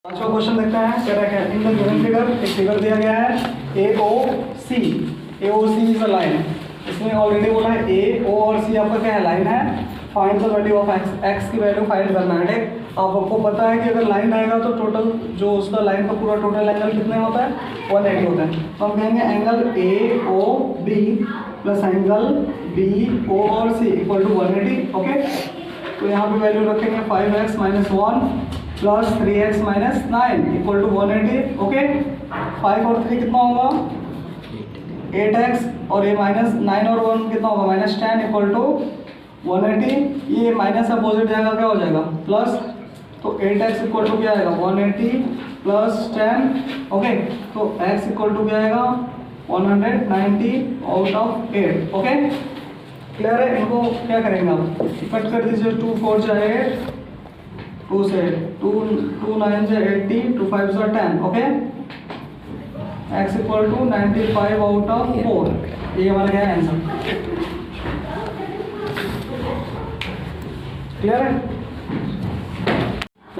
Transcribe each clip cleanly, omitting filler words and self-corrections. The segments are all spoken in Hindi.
पांचवा क्वेश्चन देखते हैं। कह रहा है इन द गिवन फिगर, एक फिगर दिया गया है AOC। AOC is a line. इसमें ऑलरेडी बोला है A, O और C आपका क्या है, लाइन है। Find the value of x, x की वैल्यू फाइंड करना है। ठीक, आपको पता है कि अगर लाइन रहेगा तो टोटल जो उसका लाइन का पूरा टोटल एंगल कितने होता है, 180 होता है। तो हम कहेंगे angle AOB plus angle BO और C इक्वल टू 180। ओके, तो यहाँ पे वैल्यू रखेंगे 5x minus 1 plus 3x minus 9 equal to 180। Okay, 5 और 3 कितना होगा, 8x, और ये माइनस 9 और 1 कितना होगा, माइनस 10 इक्वल टू 180। ये माइनस अपोजिट जाएगा, क्या हो जाएगा, प्लस। तो 8x इक्वल टू क्या आएगा, 180 प्लस 10। ओके, तो x इक्वल टू क्या आएगा, 190 आउट ऑफ 8। ओके, क्लियर है। इनको क्या करेंगे आप, कट कर दीजिए। 2 4 जाए 2 से 2 9 से 80, 2 5 से 10। Okay, x equal to 95 out of 4। ये हमारा क्या है, आंसर। क्लियर है।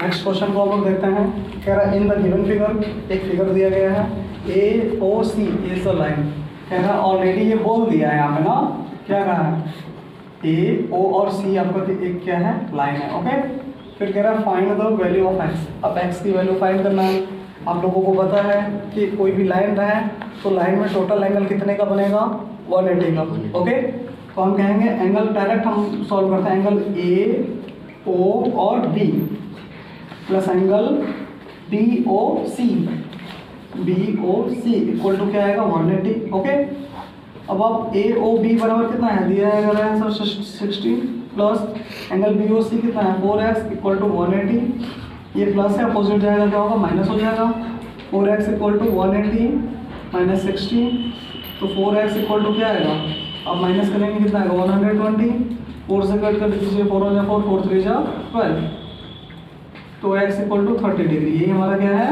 नेक्स्ट क्वेश्चन को हम लोग देखते हैं। कह रहा है इन द गिवन फिगर, एक फिगर दिया गया है AOC इज अ लाइन। कह रहा है ऑलरेडी ये बोल दिया है यहाँ पे ना, क्या कहा है, A, O और C आपका एक क्या है, लाइन है। ओके, फिर कह रहा है find the value of x। अब x की वैल्यू फाइंड करना है। आप लोगों को पता है कि कोई भी लाइन रहे तो लाइन में टोटल एंगल कितने का बनेगा, 180 का। ओके, तो हम कहेंगे एंगल, डायरेक्ट हम सॉल्व करते हैं। एंगल AO और B plus angle BOC equal to क्या आएगा, 180। ओके, अब आप AOB बराबर कितना है, दिया है सर 16 प्लस एंगल BOC कितना है, 4x इक्वल टू 180। ये प्लस है, अपोजिट जाएगा क्या होगा, माइनस हो जाएगा। 4x इक्वल टू 180 माइनस 16, तो 4x इक्वल टू क्या आएगा, अब माइनस करेंगे कितना आएगा, 120। 4 से कट कर दीजिए, 4 हो जाए 4, 4 3 जा 12, तो x इक्वल टू 30 डिग्री। यही हमारा क्या है,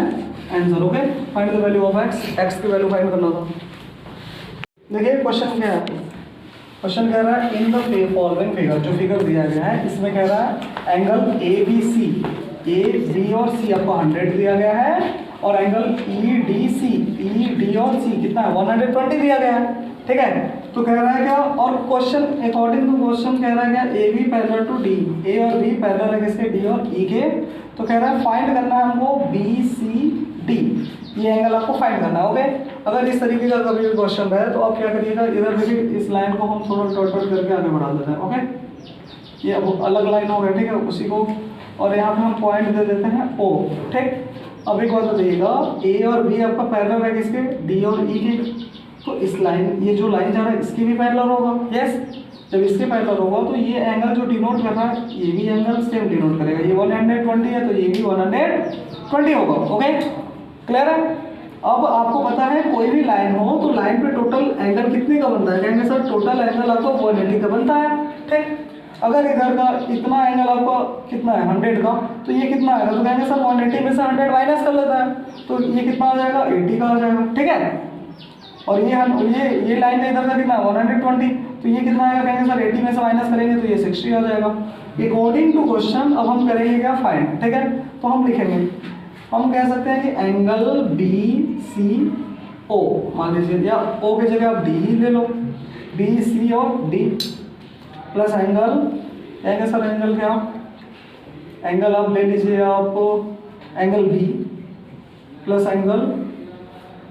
answer. Okay, find the value of x की वैल्यू फाइंड करना था। देखिए क्वेश्चन क्या है, क्वेश्चन कह रहा है इन द फॉलोइंग फिगर, जो फिगर दिया गया है इसमें कह रहा है एंगल ABC, A, B और C आपको 100 दिया गया है, और एंगल ED और C कितना है, 120 दिया गया है। ठीक है, तो कह रहा है क्या, और क्वेश्चन अकॉर्डिंग टू क्वेश्चन कह रहा है क्या, AB parallel to D, A और B पैरेलल है किसके, D और E के। तो कह रहा है फाइंड करना है हमको BCD, ये एंगल आपको फाइंड करना है। ओके, अगर इस तरीके का कभी भी क्वेश्चन है तो आप क्या करिएगा, इधर देखिए इस लाइन को हम थोड़ा डॉट डॉट करके आगे बढ़ा देते हैं। ओके, ये अब अलग लाइन हो गया, ठीक है, उसी को, और यहाँ पे हम पॉइंट दे देते हैं O। ठीक, अब एक बात बताइएगा, A और B आपका पैरेलल है किसके, D और E के। तो इस लाइन, ये जो लाइन जा रहा है इसकी भी पैरेलल होगा। यस, जब इसके पैरेलल होगा तो ये एंगल जो डिनोट कर रहा है ये भी एंगल सेम डिनोट करेगा। ये 120 है तो ये भी 120 होगा। ओके, क्लियर है। अब आपको पता है कोई भी लाइन हो तो लाइन पे टोटल एंगल कितने का बनता है, कहेंगे सर टोटल एंगल आपको 180 का बनता है। ठीक, अगर इधर का इतना एंगल आपका कितना है, 100 का, तो ये कितना आएगा, तो कहेंगे सर 180 में से 100 माइनस कर लेता है, तो ये कितना आ जाएगा, 80 का आ जाएगा। ठीक है, और ये लाइन है इधर का कितना, 120, तो ये कितना आएगा, कहेंगे सर 80 में से माइनस करेंगे तो ये 60 आ जाएगा। अकॉर्डिंग टू क्वेश्चन अब हम करेंगे क्या, फाइंड। ठीक है, तो हम लिखेंगे, हम कह सकते हैं कि एंगल BCO मान लीजिए, या O की जगह आप D ही ले लो, BC और D प्लस एंगल, कहेंगे सर एंगल क्या, एंगल आप ले लीजिए आप angle B plus angle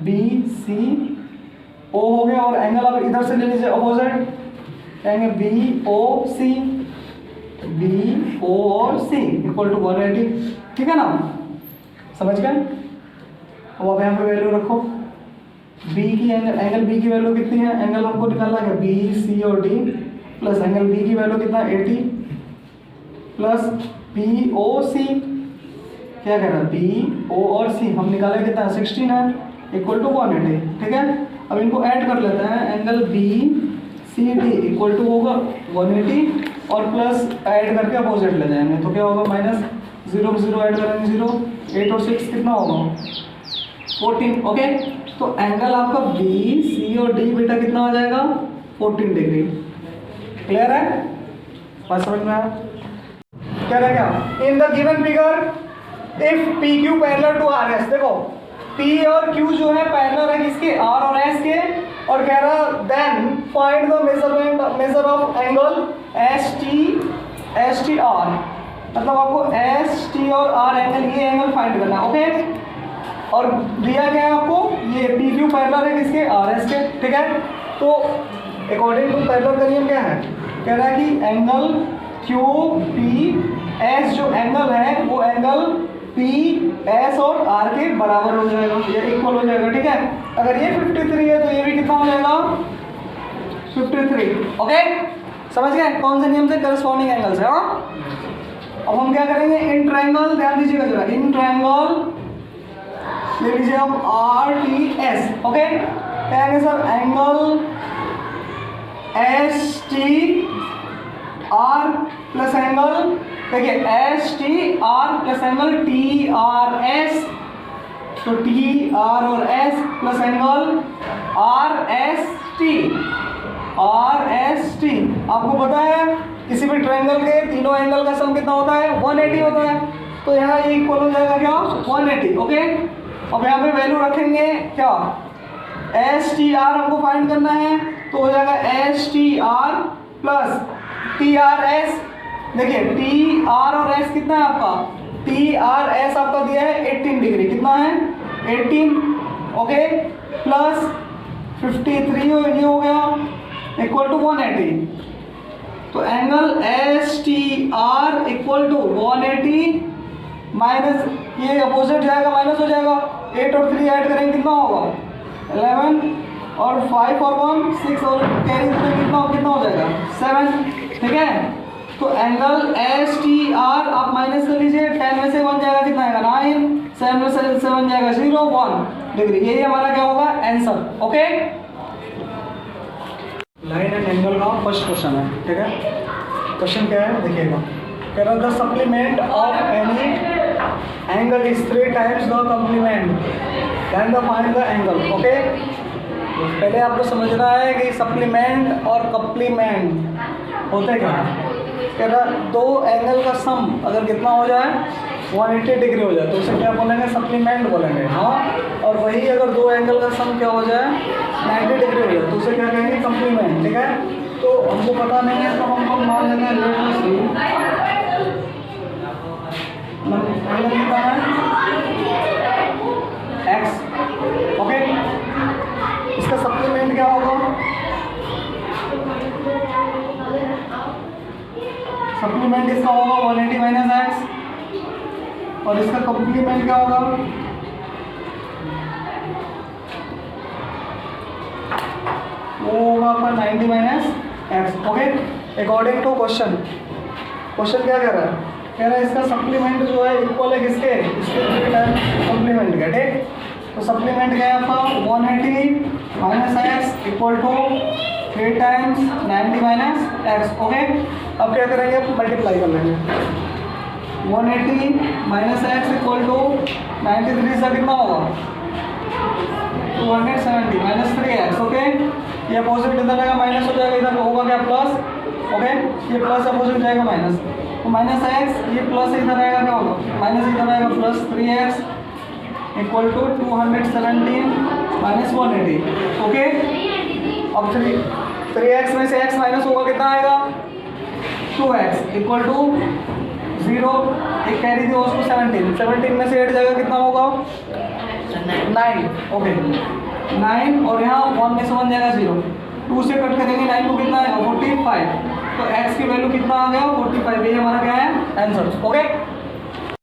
BCO हो गया, और एंगल आप इधर से ले लीजिए अपोजिट, कहेंगे BO और C इक्वल टू 180। ठीक है ना, समझ गए। अब आप यहाँ पे वैल्यू रखो, B की एंगल B की वैल्यू कितनी है, एंगल हमको निकालना है BC और D प्लस एंगल B की वैल्यू कितना, 80 प्लस BOC, क्या कह रहा है, BO और C हम निकाले कितना, 16 है, इक्वल टू 180। ठीक है, अब इनको ऐड कर लेते हैं, एंगल BCD इक्वल टू होगा 180, और प्लस ऐड करके अपोजिट ले जाएंगे तो क्या होगा, माइनस 0 0 ऐड करेंगे 0, 8 और 6 कितना होगा, 14। ओके, तो एंगल आपका BC और D बेटा कितना हो जाएगा, 14 डिग्री। क्लियर है, बात समझ में आया। कह रहा है क्या, in the given figure if P Q parallel to R S, देखो पी और क्यू जो है पैरेलल है किसके, आर और एस के, और कह रहा then find the measure of angle S T R, मतलब आपको एस टी और आर एंगल, ये एंगल फाइंड करना है, ओके। और दिया क्या है आपको, ये पी क्यू पैरेलल है किसके, आर एस के, ठीक है। तो अकॉर्डिंग टू पैरेलल का नियम क्या है, कह रहा है कि एंगल क्यू पी एस जो एंगल है वो एंगल पी एस और आर के बराबर हो जाएगा, ये इक्वल हो जाएगा, ठीक है। अगर ये 53 है तो ये भी कितना हो जाएगा 53, ओके। समझ गए कौन से नियम से करस्पॉन्डिंग एंगल से, हाँ। अब हम क्या करेंगे, इन ट्रायंगल, ध्यान दीजिएगा जरा, इन ट्रायंगल ले लीजिए आप आर टी एस, ओके। कहेंगे sir angle S T R plus angle, देखिए S T R plus angle T R S, तो टी आर और S plus angle R S T, R S T. आपको पता है किसी भी ट्रायंगल के तीनों एंगल का सम कितना होता है, 180 होता है, तो यहाँ ये इक्वल हो जाएगा क्या, 180, ओके। अब यहाँ पे वैल्यू रखेंगे क्या, एस टी आर हमको फाइंड करना है, तो हो जाएगा S T R plus T R S. देखिए टी आर और एस कितना है आपका, टी आर एस आपका दिया है 18 डिग्री, कितना है 18, ओके, प्लस 53 ये हो गया इक्वल टू 180। तो angle S T R equal to 180 minus, ये अपोजिट जाएगा माइनस हो जाएगा, 8 और 3 ऐड करेंगे कितना होगा 11, और 5 और 1 6, और कैरी कितना हो जाएगा 7, ठीक है। तो एंगल एस टी आर आप माइनस कर लीजिए, 10 में से 1 जाएगा कितना आएगा 9, 7 में से 7 जाएगा 0, 1 डिग्री, यही हमारा क्या होगा answer, okay. Line and angle का फर्स्ट क्वेश्चन है, ठीक है। क्वेश्चन क्या है देखिएगा, कह रहा the supplement of any angle is 3 times the complement then the find the angle, okay. पहले आपको समझना है कि सप्लीमेंट और कॉम्प्लीमेंट होते क्या है। कह रहा दो एंगल का सम अगर कितना हो जाए 180 डिग्री हो जाए तो उसे क्या बोलेंगे, सप्लीमेंट बोलेंगे, हाँ। और वही अगर दो एंगल का सम क्या हो जाए 90 डिग्री हो जाए तो उसे क्या कहेंगे, कॉम्प्लीमेंट, ठीक है। तो हमको पता नहीं है तो हमको मान लेते हैं एंगल कितना है एक्स, ओके। इसका सप्लीमेंट क्या होगा, सप्लीमेंट इसका होगा 180 माइनस एक्स, और इसका कॉम्प्लीमेंट क्या होगा, वो होगा आपका 90 minus x, okay. According to question, question क्या कह रहा है, कह रहा है इसका सप्लीमेंट जो है इक्वल है किसके, इसके 3 टाइम्स कॉम्प्लीमेंट का, ठीक। तो सप्लीमेंट क्या है आपका 180 minus x equal to 3 times 90 minus x, okay. अब क्या करेंगे, मल्टीप्लाई कर लेंगे, 180 माइनस एक्स इक्वल टू 93 से कितना होगा 270 माइनस 3x, ओके। ये अपोजिट इधर रहेगा माइनस हो जाएगा, इधर होगा क्या प्लस, ओके। ये प्लस अपोजिट जाएगा माइनस, तो माइनस एक्स, ये प्लस इधर रहेगा क्या होगा माइनस इधर रहेगा plus 3x equal to 217 minus 180, okay. अब 3x में से x माइनस होगा कितना आएगा 2x इक्वल टू 0, एक कैरी दिया उसको 17 में से 8 जाएगा कितना होगा 9, ओके 9, और यहाँ 1 में से 1 जाएगा 0, 2 से कट करेंगे 9 को कितना आएगा 45, तो x की वैल्यू कितना आ गया 45, ये हमारा क्या है आंसर, ओके।